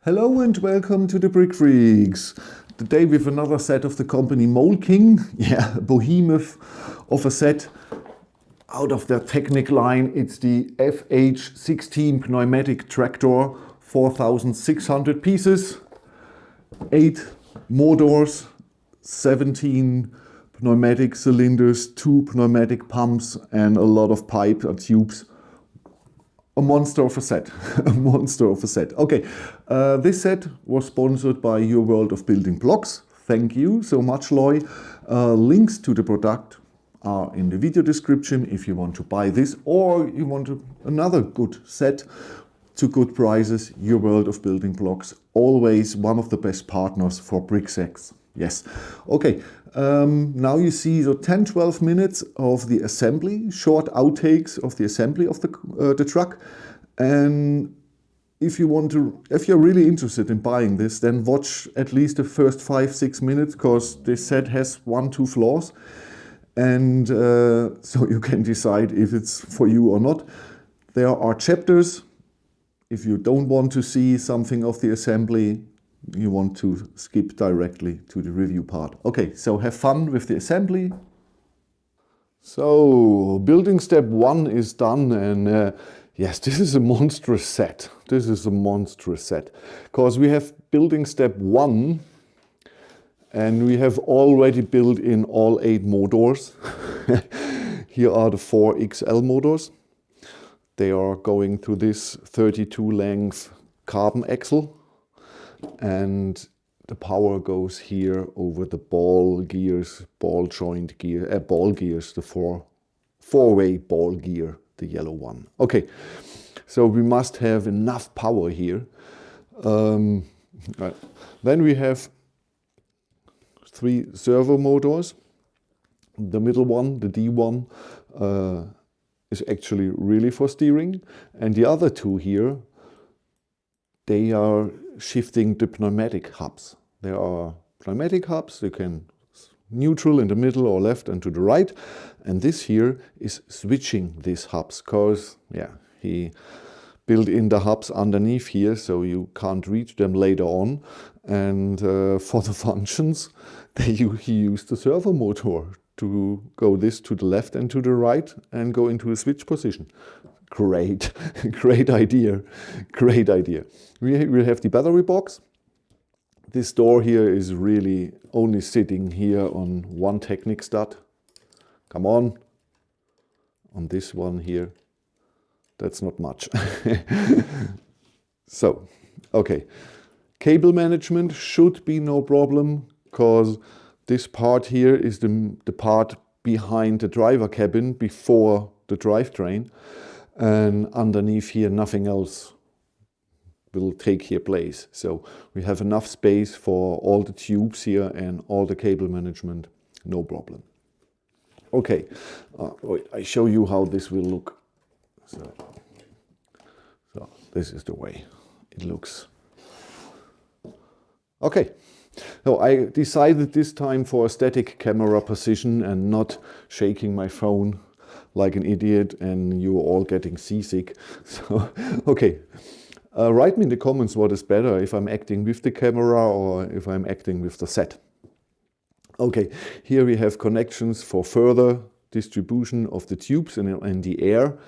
Hello and welcome to the Brickfreaks. Today with another set of the company Mould King. Yeah, a behemoth of a set. Out of their Technic line, it's the FH16 Pneumatic tractor, 4,600 pieces, 8 motors, 17 pneumatic cylinders, 2 pneumatic pumps and a lot of pipe and tubes. A monster of a set, a monster of a set. Okay, this set was sponsored by Your World of Building Blocks. Thank you so much, Lei. Links to the product are in the video description if you want to buy this or you want another good set to good prices. Your World of Building Blocks, always one of the best partners for Brickfreaks. Yes. Okay, now you see the 10-12 minutes of the assembly, short outtakes of the assembly of the truck. And if you're really interested in buying this, then watch at least the first 5-6 minutes, because this set has 1-2 flaws. And so you can decide if it's for you or not. There are chapters. If you don't want to see something of the assembly, you want to skip directly to the review part. Okay, so have fun with the assembly. So building step 1 is done, and yes, this is a monstrous set. This is a monstrous set, because we have building step 1 and we have already built in all 8 motors. Here are the 4 XL motors. They are going to this 32 length carbon axle. And the power goes here over the ball gears, ball gears, the four-way ball gear, the yellow one. Okay, so we must have enough power here. Right. Then we have 3 servo motors. The middle one, the D1, is actually really for steering. And the other 2 here, they are shifting the pneumatic hubs. There are pneumatic hubs, you can neutral in the middle or left and to the right. And this here is switching these hubs, because yeah, he built in the hubs underneath here, so you can't reach them later on. And for the functions, he used the servo motor to go this to the left and to the right and go into a switch position. Great, great idea, great idea. We have the battery box. This door here is really only sitting here on one Technic stud. Come on this one here. That's not much. So, okay. Cable management should be no problem, because this part here is the part behind the driver cabin before the drivetrain. And underneath here, nothing else will take here place. So we have enough space for all the tubes here and all the cable management, no problem. Okay, I show you how this will look. So this is the way it looks. Okay, so I decided this time for a static camera position and not shaking my phone like an idiot and you're all getting seasick. So, okay, write me in the comments what is better, if I'm acting with the camera or if I'm acting with the set. Okay, here we have connections for further distribution of the tubes in the air.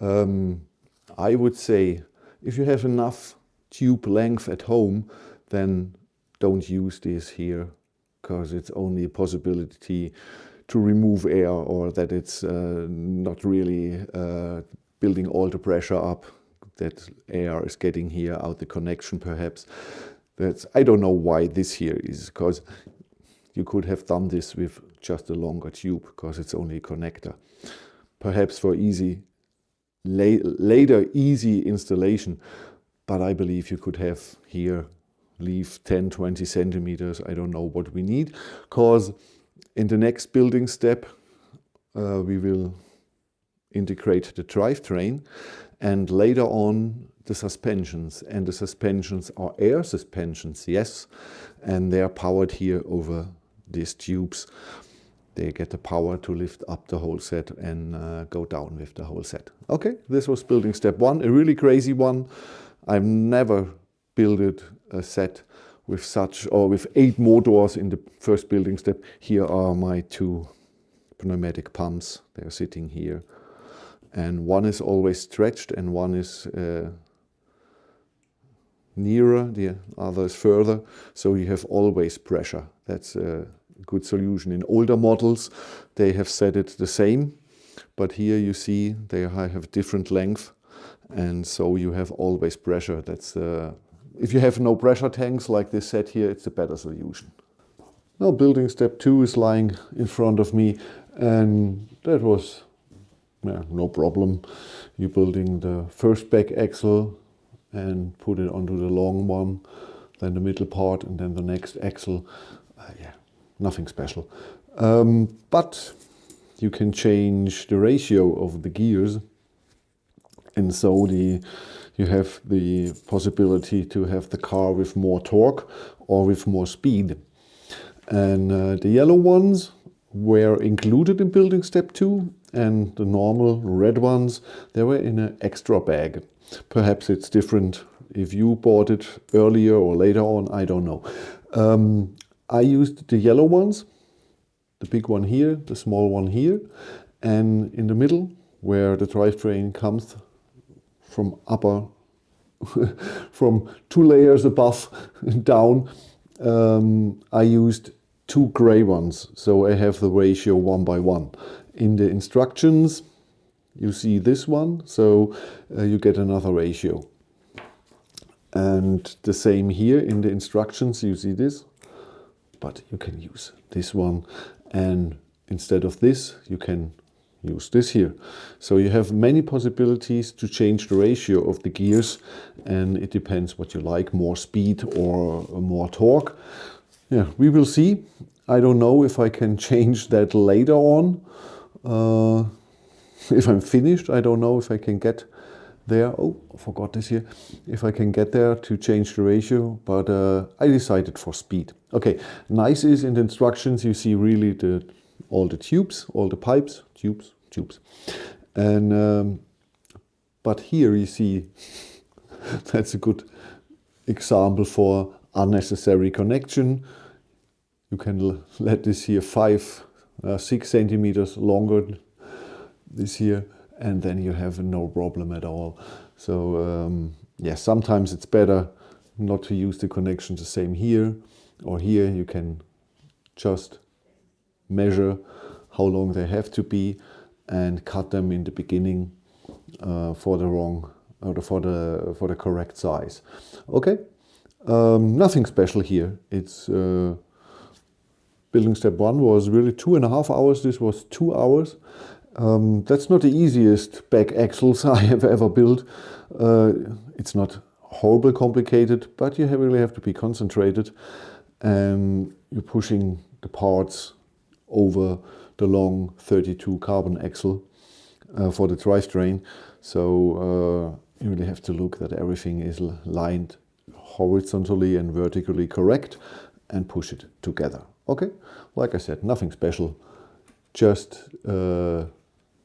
I would say if you have enough tube length at home, then don't use this here, because it's only a possibility to remove air, or that it's not really building all the pressure up, that air is getting here out the connection perhaps. I don't know why this here is, because you could have done this with just a longer tube, because it's only a connector. Perhaps for later easy installation, but I believe you could have here, leave 10-20 centimeters, I don't know what we need, because in the next building step, we will integrate the drivetrain and later on the suspensions. And the suspensions are air suspensions, yes, and they are powered here over these tubes. They get the power to lift up the whole set and go down with the whole set. Okay, this was building step 1, a really crazy one. I've never built a set with such, or with 8 more doors in the first building step. Here are my 2 pneumatic pumps. They're sitting here. And one is always stretched and one is nearer, the other is further. So you have always pressure. That's a good solution. In older models, they have set it the same. But here you see they have different length. And so you have always pressure. That's if you have no pressure tanks like this set here, it's a better solution. Now building step 2 is lying in front of me, and that was no problem. You're building the first back axle and put it onto the long one, then the middle part, and then the next axle. Nothing special. But you can change the ratio of the gears, and so you have the possibility to have the car with more torque or with more speed. And the yellow ones were included in building step 2, and the normal red ones, they were in an extra bag. Perhaps it's different if you bought it earlier or later on, I don't know. I used the yellow ones, the big one here, the small one here, and in the middle where the drivetrain comes from from 2 layers above down, I used 2 gray ones, so I have the ratio 1:1. In the instructions you see this one, so you get another ratio. And the same here in the instructions, you see this, but you can use this one, and instead of this you can use this here. So you have many possibilities to change the ratio of the gears, and it depends what you like, more speed or more torque. Yeah, we will see. I don't know if I can change that later on. If I'm finished, I don't know if I can get there. Oh, I forgot this here. If I can get there to change the ratio, but I decided for speed. Okay, nice is in the instructions you see really all the tubes, all the pipes, tubes. And but here you see that's a good example for unnecessary connection. You can let this here 6 centimeters longer, this here, and then you have no problem at all. So yeah, sometimes it's better not to use the connections the same here or here. You can just measure how long they have to be and cut them in the beginning for the correct size. Okay, nothing special here. It's building step 1 was really 2.5 hours. This was 2 hours. That's not the easiest back axles I have ever built. It's not horribly complicated, but you really have to be concentrated, and you're pushing the parts over the long 32 carbon axle for the drivetrain. So you really have to look that everything is lined horizontally and vertically correct and push it together. Okay, like I said, nothing special. Just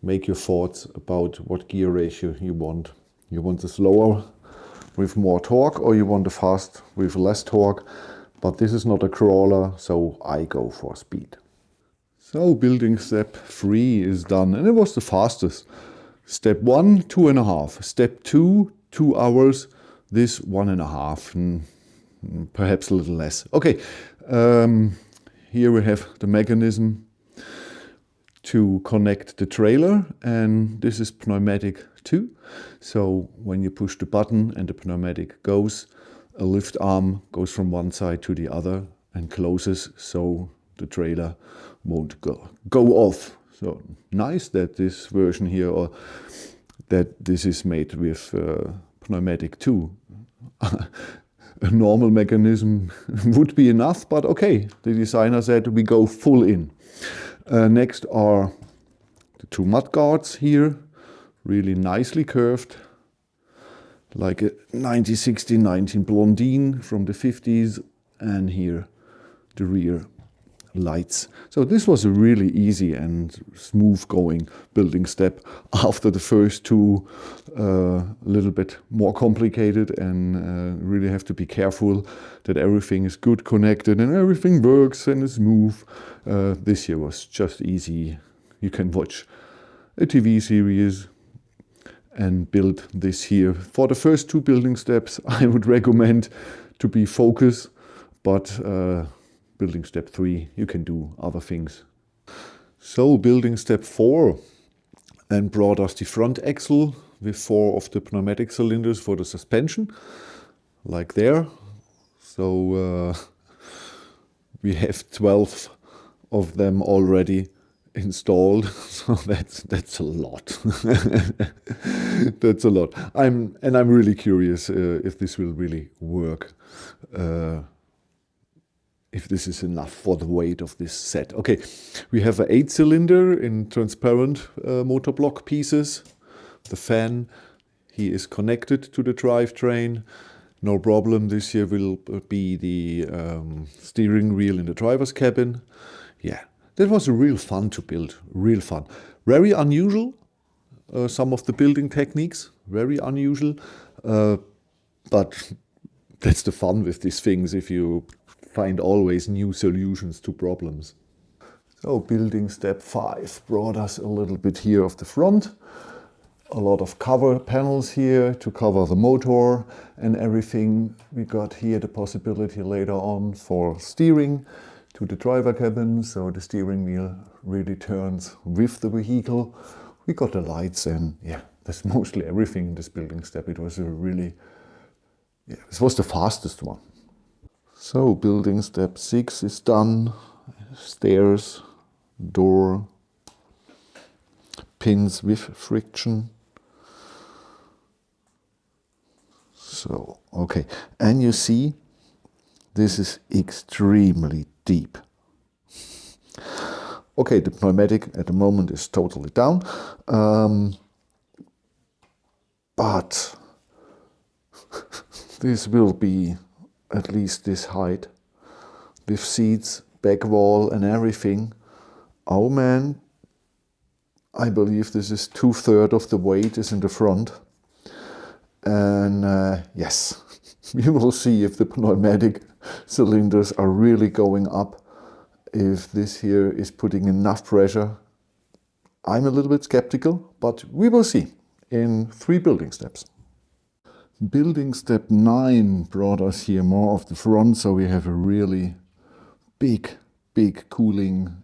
make your thoughts about what gear ratio you want. You want the slower with more torque, or you want the fast with less torque. But this is not a crawler, so I go for speed. So building step 3 is done, and it was the fastest. Step 1, 2.5. Step 2, 2 hours. This 1.5, perhaps a little less. Okay, here we have the mechanism to connect the trailer, and this is pneumatic 2. So when you push the button and the pneumatic goes, a lift arm goes from one side to the other and closes, so the trailer won't go off. So nice that this version here, or that this is made with pneumatic 2. A normal mechanism would be enough, but okay, the designer said we go full in. Next are the 2 mud guards here, really nicely curved, like a 1916-19 Blondine from the 50s, and here the rear lights. So this was a really easy and smooth going building step after the first two, a little bit more complicated, and really have to be careful that everything is good connected and everything works and is smooth. This year was just easy. You can watch a TV series and build this here. For the first two building steps, I would recommend to be focused, but building step 3, you can do other things. So building step 4, and brought us the front axle with 4 of the pneumatic cylinders for the suspension, like there. So we have 12 of them already installed, so that's a lot. That's a lot. I'm really curious if this will really work. If this is enough for the weight of this set. Okay, we have an 8-cylinder in transparent motor block pieces. The fan, he is connected to the drivetrain. No problem, this here will be the steering wheel in the driver's cabin. Yeah, that was real fun to build, real fun. Very unusual, some of the building techniques, very unusual. But that's the fun with these things, if you find always new solutions to problems. So building step 5 brought us a little bit here of the front. A lot of cover panels here to cover the motor and everything. We got here the possibility later on for steering to the driver cabin, so the steering wheel really turns with the vehicle. We got the lights, and yeah, that's mostly everything in this building step. It was a really, yeah, this was the fastest one. So building step 6 is done. Stairs, door, pins with friction. So, okay, and you see, this is extremely deep. Okay, the pneumatic at the moment is totally down, but this will be at least this height, with seats, back wall and everything. Oh man, I believe this is 2/3 of the weight is in the front. And yes, we will see if the pneumatic cylinders are really going up, if this here is putting enough pressure. I'm a little bit skeptical, but we will see in 3 building steps. Building step 9 brought us here more of the front, so we have a really big cooling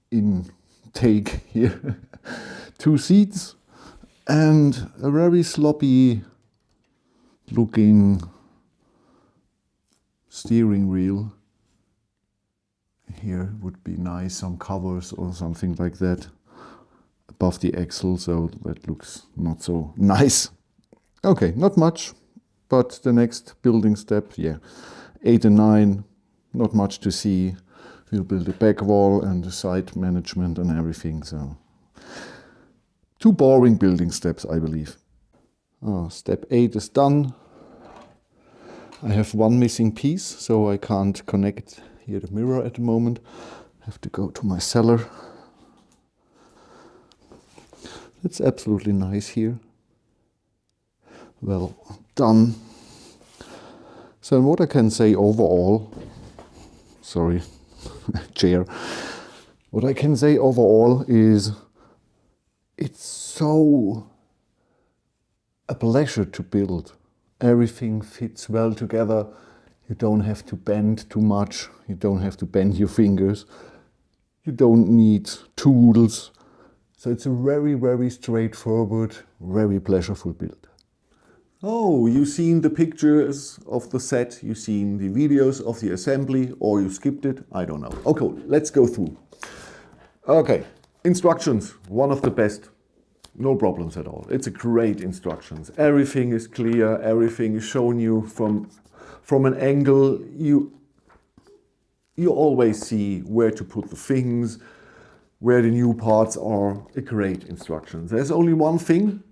intake here. 2 seats and a very sloppy looking steering wheel. Here would be nice, some covers or something like that above the axle, so that looks not so nice. Okay, not much, but the next building step, yeah, 8 and 9, not much to see. We'll build the back wall and the side management and everything, so 2 boring building steps, I believe. Oh, step 8 is done. I have 1 missing piece, so I can't connect here the mirror at the moment. I have to go to my cellar. It's absolutely nice here. Well done. So what I can say overall, sorry, chair. What I can say overall is it's so a pleasure to build. Everything fits well together. You don't have to bend too much. You don't have to bend your fingers. You don't need tools. So it's a very straightforward, very pleasureful build. Oh, you've seen the pictures of the set, you've seen the videos of the assembly, or you skipped it, I don't know. Okay, let's go through. Okay, instructions, one of the best. No problems at all. It's a great instructions. Everything is clear, everything is shown you from an angle. You always see where to put the things, where the new parts are. A great instructions. There's only one thing.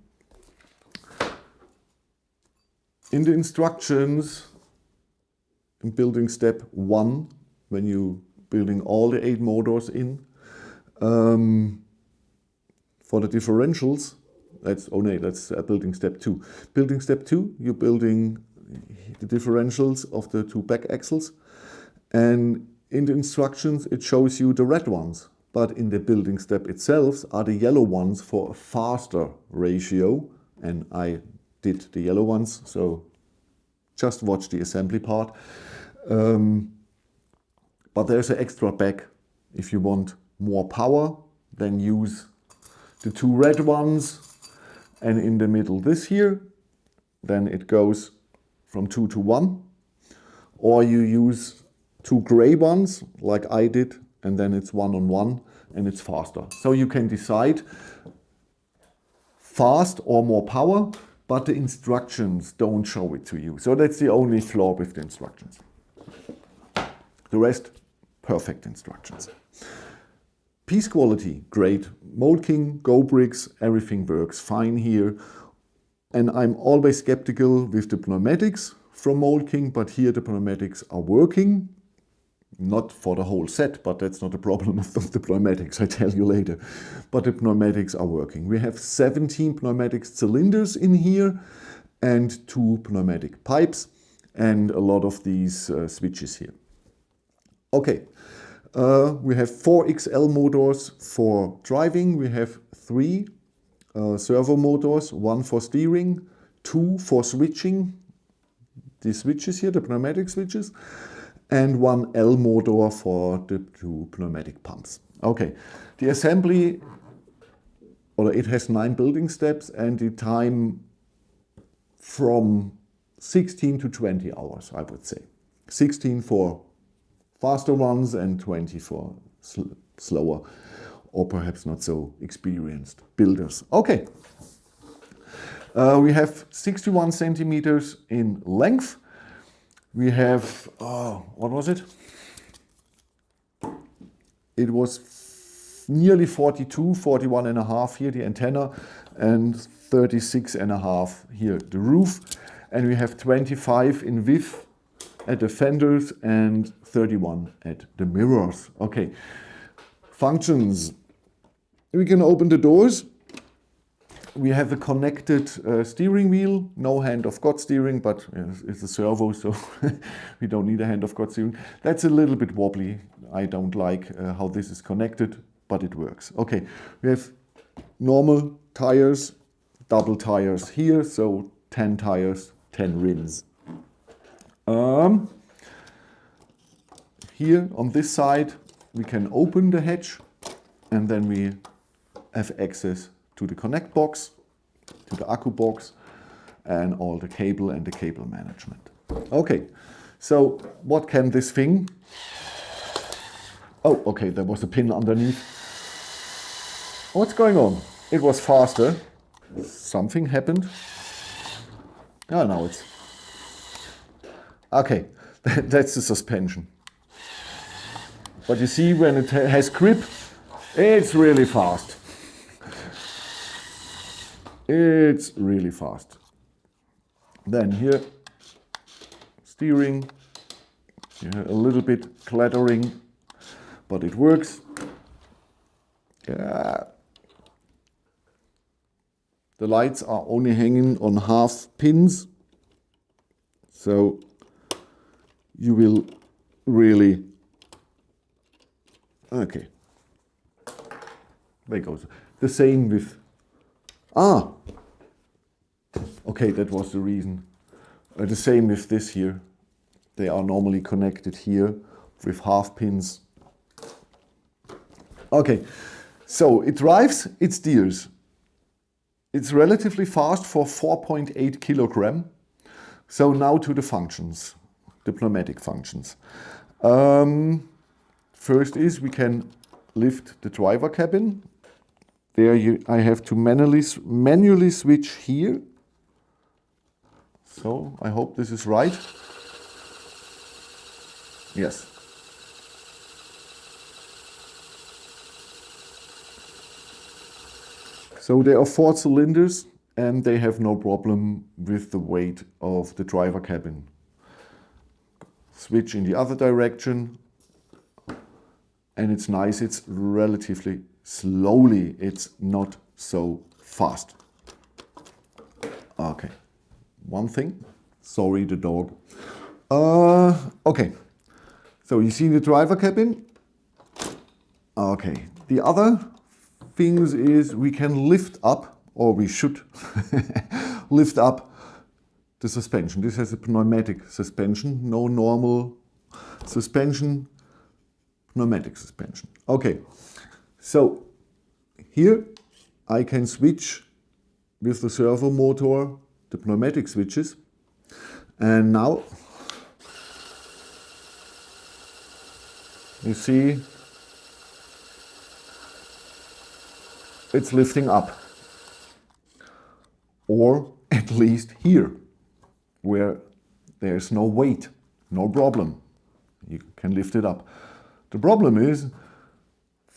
In the instructions, in building step 1, when you building all the 8 motors in. For the differentials, that's building step 2. Building step 2, you're building the differentials of the 2 back axles, and in the instructions it shows you the red ones, but in the building step itself are the yellow ones for a faster ratio, and I did the yellow ones, so just watch the assembly part. But there's an extra back. If you want more power, then use the 2 red ones, and in the middle this here, then it goes from 2 to 1, or you use 2 gray ones like I did, and then it's 1 on 1 and it's faster. So you can decide fast or more power, but the instructions don't show it to you. So that's the only flaw with the instructions. The rest, perfect instructions. Piece quality, great. Mould King, Go Bricks, everything works fine here. And I'm always skeptical with the pneumatics from Mould King, but here the pneumatics are working. Not for the whole set, but that's not a problem of the pneumatics, I tell you later. But the pneumatics are working. We have 17 pneumatic cylinders in here and 2 pneumatic pipes and a lot of these switches here. Okay, we have 4 XL motors for driving. We have 3 servo motors, 1 for steering, 2 for switching, the switches here, the pneumatic switches, and 1 L motor for the 2 pneumatic pumps. Okay, the assembly, it has 9 building steps, and the time from 16 to 20 hours, I would say. 16 for faster ones and 20 for slower or perhaps not so experienced builders. Okay, we have 61 centimeters in length. We have, what was it? It was nearly 42, 41 and a half here, the antenna, and 36 and a half here, the roof. And we have 25 in width at the fenders and 31 at the mirrors. Okay, functions. We can open the doors. We have a connected steering wheel, no hand of God steering, but it's a servo, so we don't need a hand of God steering. That's a little bit wobbly. I don't like how this is connected, but it works. Okay, we have normal tires, double tires here, so 10 tires, 10 rims. Here on this side, we can open the hatch, and then we have access to the connect box, to the accu box, and all the cable and the cable management. Okay, so what can this thing? Oh, okay, there was a pin underneath. What's going on? It was faster. Something happened. Oh, now it's... Okay, that's the suspension. But you see, when it has grip, it's really fast. It's really fast. Then here, steering, a little bit clattering, but it works. Yeah. The lights are only hanging on half pins, so you will really, okay, there goes. The same with, okay, that was the reason. The same with this here. They are normally connected here with half pins. Okay, so it drives, it steers. It's relatively fast for 4.8 kilogram. So now to the functions, the pneumatic functions. First is we can lift the driver cabin. There I have to manually switch here. So I hope this is right. Yes. So there are 4 cylinders and they have no problem with the weight of the driver cabin. Switch in the other direction. and it's nice, it's relatively slowly, it's not so fast. Okay, one thing, sorry the dog. Okay, so you see the driver cabin. Okay, the other things is we can lift up, or we should lift up the suspension. This has a pneumatic suspension, no normal suspension, pneumatic suspension. Okay, so here I can switch with the servo motor the pneumatic switches, and now you see it's lifting up, or at least here where there's no weight, no problem, you can lift it up. The problem is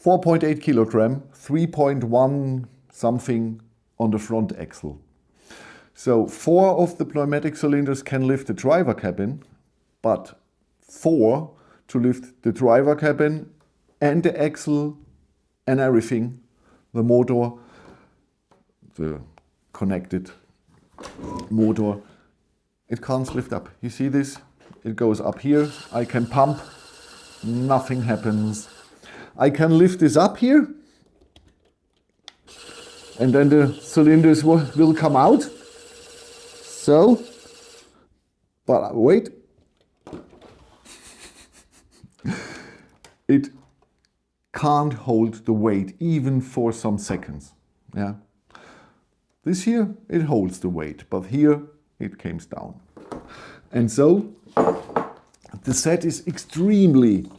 4.8 kilogram, 3.1 something on the front axle. So 4 of the pneumatic cylinders can lift the driver cabin, but 4 to lift the driver cabin and the axle and everything, the motor, the connected motor, it can't lift up. You see this? It goes up here. I can pump, nothing happens. I can lift this up here, and then the cylinders will come out. So, but wait. It can't hold the weight even for some seconds. Yeah. This here, it holds the weight, but here it comes down. And so the set is extremely,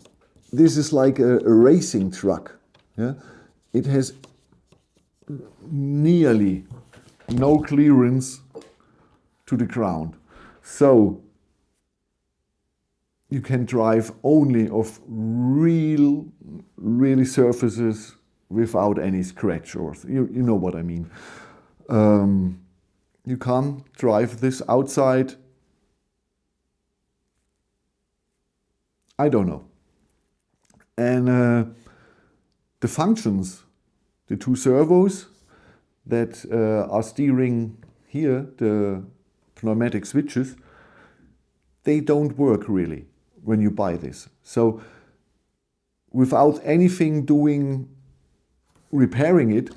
this is like a racing truck. Yeah? It has nearly no clearance to the ground. So you can drive only of really surfaces without any scratch, or you know what I mean. You can't drive this outside. I don't know. And the functions, the 2 servos that are steering here, the pneumatic switches, they don't work really when you buy this. So without anything repairing it,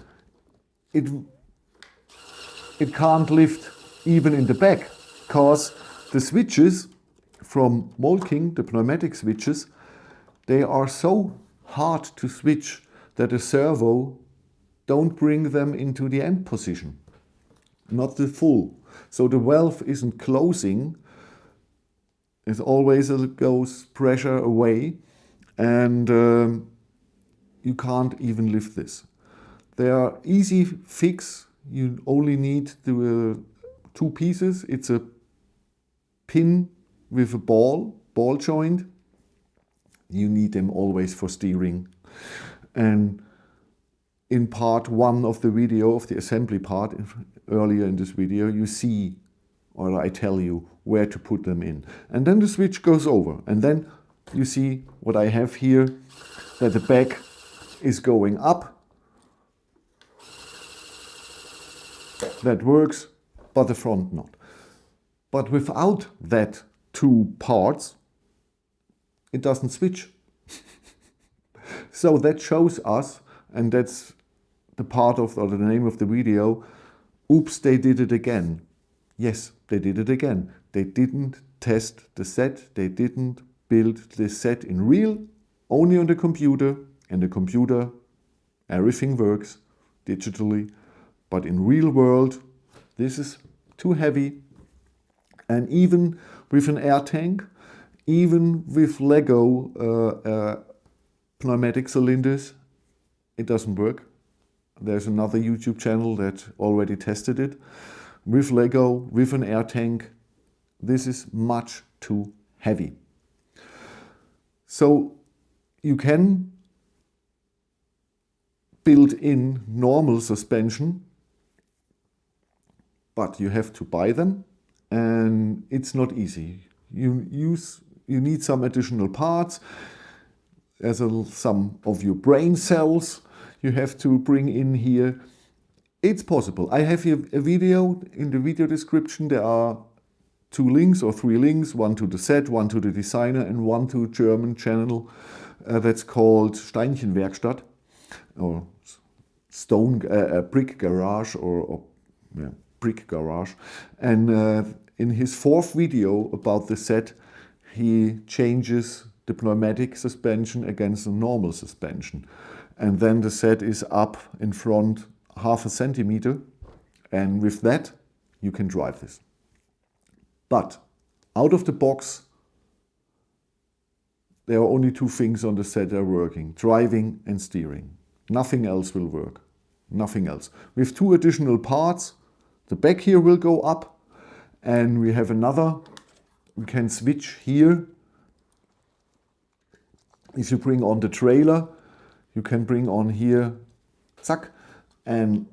it can't lift even in the back, because the switches from Mould, the pneumatic switches, they are so hard to switch that a servo don't bring them into the end position, not the full. So the valve isn't closing, it always goes pressure away, and you can't even lift this. They are easy fix. You only need the 2 pieces. It's a pin with a ball joint. You need them always for steering. And in part 1 of the video, of the assembly part, earlier in this video, you see, or I tell you where to put them in. And then the switch goes over. And then you see what I have here, that the back is going up. That works, but the front not. But without that 2 parts, it doesn't switch. So that shows us, and that's the part of, or the name of the video, oops, they did it again. Yes, they did it again. They didn't test the set, they didn't build the set in real, only on the computer, and the computer, everything works digitally. But in real world, this is too heavy. And even with an air tank, even with Lego pneumatic cylinders, it doesn't work. There's another YouTube channel that already tested it. With Lego, with an air tank, this is much too heavy. So you can build in normal suspension, but you have to buy them, and it's not easy. You need some additional parts. There's some of your brain cells you have to bring in here. It's possible. I have here a video. In the video description there are 2 links or 3 links, one to the set, one to the designer, and one to a German channel that's called Steinchenwerkstatt, or stone brick garage, or yeah, brick garage. And in his 4th video about the set, he changes the pneumatic suspension against a normal suspension, and then the set is up in front half a centimeter, and with that you can drive this. But out of the box there are only 2 things on the set that are working: driving and steering. Nothing else will work. Nothing else. With 2 additional parts, the back here will go up, and we have another, we can switch here. If you bring on the trailer, you can bring on here, zack, and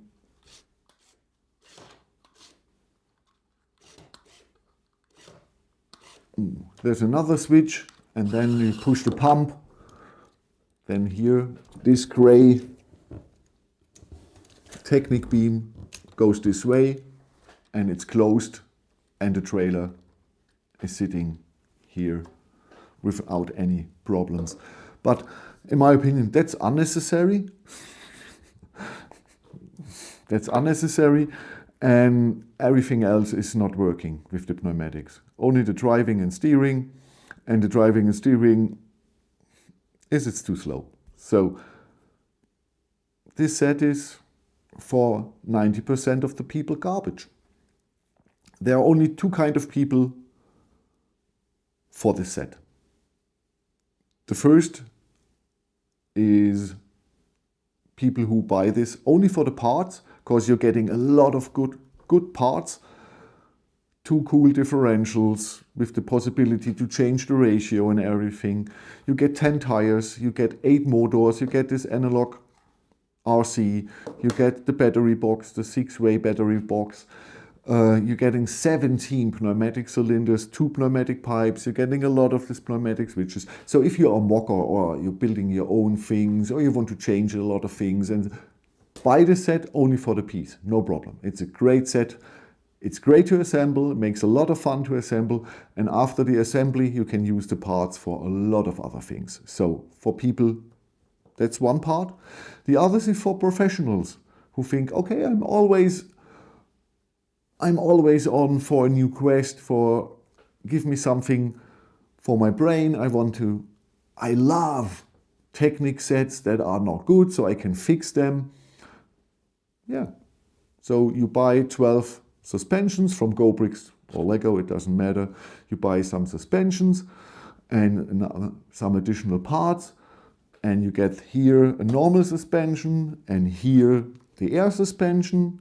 there's another switch, and then you push the pump. Then here, this gray Technic beam goes this way, and it's closed, and the trailer is sitting here without any problems. But in my opinion, that's unnecessary. That's unnecessary, and everything else is not working with the pneumatics. Only the driving and steering, and the driving and steering it's too slow. So this set is for 90% of the people garbage. There are only 2 kinds of people for this set. The first is people who buy this only for the parts, because you're getting a lot of good parts. 2 cool differentials with the possibility to change the ratio and everything. You get 10 tires, you get 8 motors, you get this analog RC, you get the battery box, the 6-way battery box. You're getting 17 pneumatic cylinders, 2 pneumatic pipes. You're getting a lot of these pneumatic switches. So if you're a mocker or you're building your own things, or you want to change a lot of things, and buy the set only for the piece, no problem. It's a great set. It's great to assemble, it makes a lot of fun to assemble, and after the assembly you can use the parts for a lot of other things. So for people, that's one part. The other is for professionals who think, okay, I'm always on for a new quest, for give me something for my brain. I love Technic sets that are not good, so I can fix them. Yeah, so you buy 12 suspensions from GoBricks or Lego, it doesn't matter. You buy some suspensions and some additional parts, and you get here a normal suspension and here the air suspension,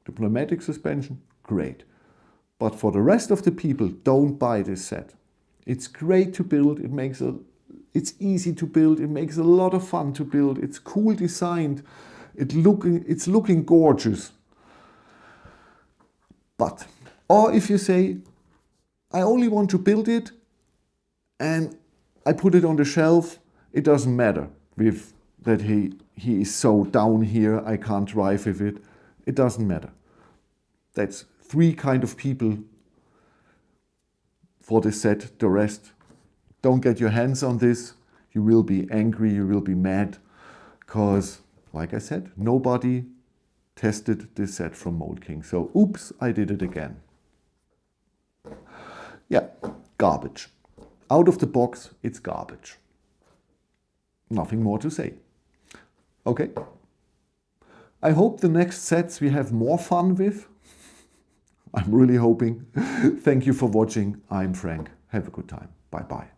the pneumatic suspension. Great. But for the rest of the people, don't buy this set. It's great to build, it's easy to build, it makes a lot of fun to build, it's cool designed, it's looking gorgeous. But, or if you say, I only want to build it and I put it on the shelf, it doesn't matter with that he is so down here, I can't drive with it. It doesn't matter. That's 3 kind of people for this set. The rest, don't get your hands on this. You will be angry, you will be mad, because, like I said, nobody tested this set from Mould King. So, oops, I did it again. Yeah, garbage. Out of the box, it's garbage. Nothing more to say. Okay. I hope the next sets we have more fun with. I'm really hoping. Thank you for watching. I'm Frank. Have a good time. Bye-bye.